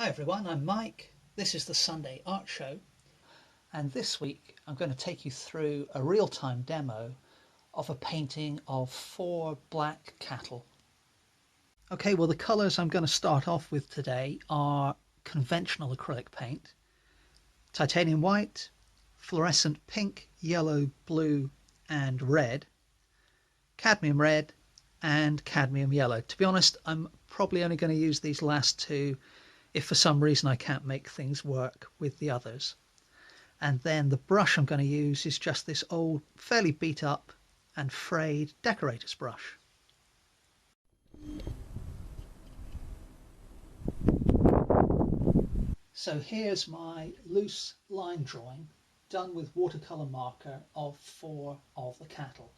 Hi everyone, I'm Mike. This is the Sunday Art Show, and this week I'm going to take you through a real-time demo of a painting of 4 black cattle. Okay, well the colours I'm going to start off with today are conventional acrylic paint, titanium white, fluorescent pink, yellow, blue and red, cadmium red and cadmium yellow. To be honest, I'm probably only going to use these last two if for some reason I can't make things work with the others. And then the brush I'm going to use is just this old, fairly beat up and frayed decorator's brush. So here's my loose line drawing done with watercolor marker of 4 of the cattle.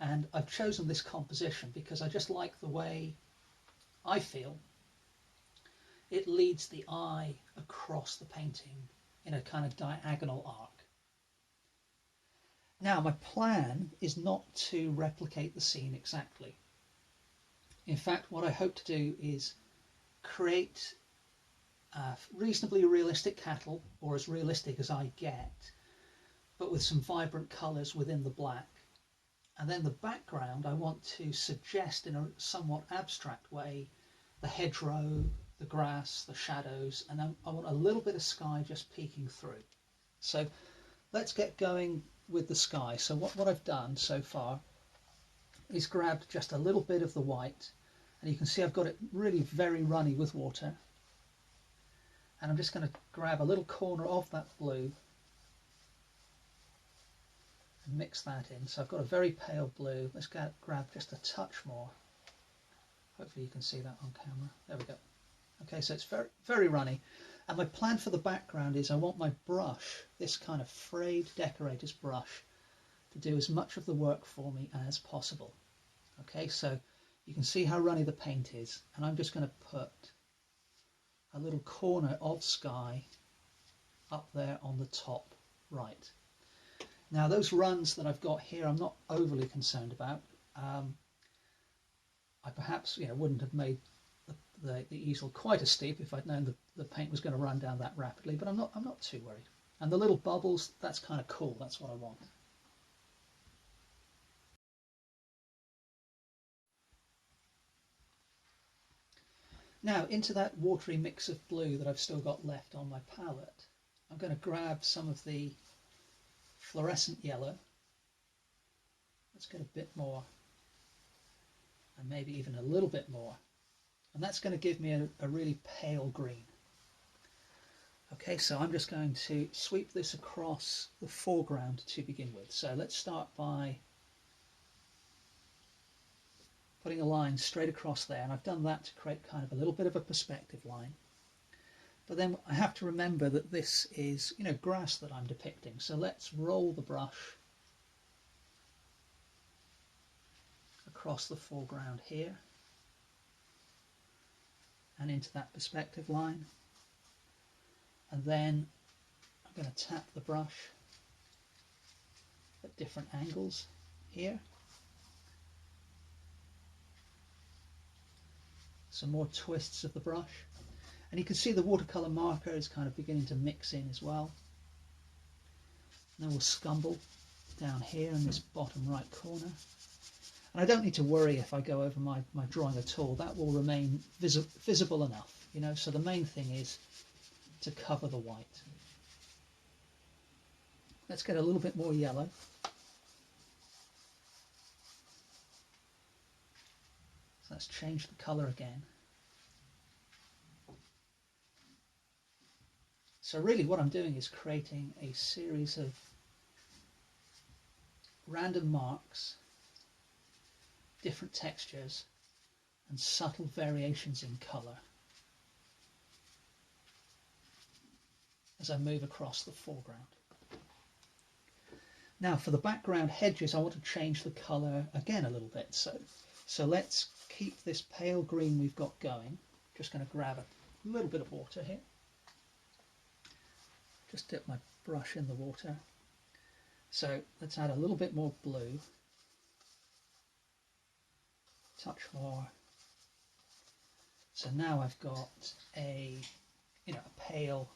And I've chosen this composition because I just like the way I feel it leads the eye across the painting in a kind of diagonal arc. Now, my plan is not to replicate the scene exactly. In fact, what I hope to do is create reasonably realistic cattle, or as realistic as I get, but with some vibrant colours within the black. And then the background I want to suggest in a somewhat abstract way the hedgerow, the grass, the shadows, and I want a little bit of sky just peeking through. So let's get going with the sky. So what I've done so far is grabbed just a little bit of the white, and you can see I've got it really very runny with water, and I'm just going to grab a little corner of that blue and mix that in. So I've got a very pale blue. Let's grab just a touch more. Hopefully you can see that on camera. There we go. Okay, so it's very, very runny. And my plan for the background is I want my brush, this kind of frayed decorator's brush, to do as much of the work for me as possible. Okay, so you can see how runny the paint is, and I'm just going to put a little corner of sky up there on the top right. Now those runs that I've got here I'm not overly concerned about. I perhaps wouldn't have made the easel quite as steep if I'd known the paint was going to run down that rapidly, but I'm not too worried. And the little bubbles, that's kind of cool, that's what I want. Now into that watery mix of blue that I've still got left on my palette, I'm going to grab some of the fluorescent yellow. Let's get a bit more, and maybe even a little bit more. And that's going to give me a really pale green. Okay, so I'm just going to sweep this across the foreground to begin with. So let's start by putting a line straight across there, and I've done that to create kind of a little bit of a perspective line. But then I have to remember that this is, grass that I'm depicting. So let's roll the brush across the foreground here and into that perspective line. And then I'm going to tap the brush at different angles here. Some more twists of the brush. And you can see the watercolor marker is kind of beginning to mix in as well. And then we'll scumble down here in this bottom right corner. And I don't need to worry if I go over my drawing at all. That will remain visible enough, so the main thing is to cover the white. Let's get a little bit more yellow. So let's change the color again. So really what I'm doing is creating a series of random marks, different textures, and subtle variations in color as I move across the foreground. Now for the background hedges, I want to change the color again a little bit. So let's keep this pale green we've got going. Just going to grab a little bit of water here. Just dip my brush in the water. So let's add a little bit more blue. Touch more. So now I've got a pale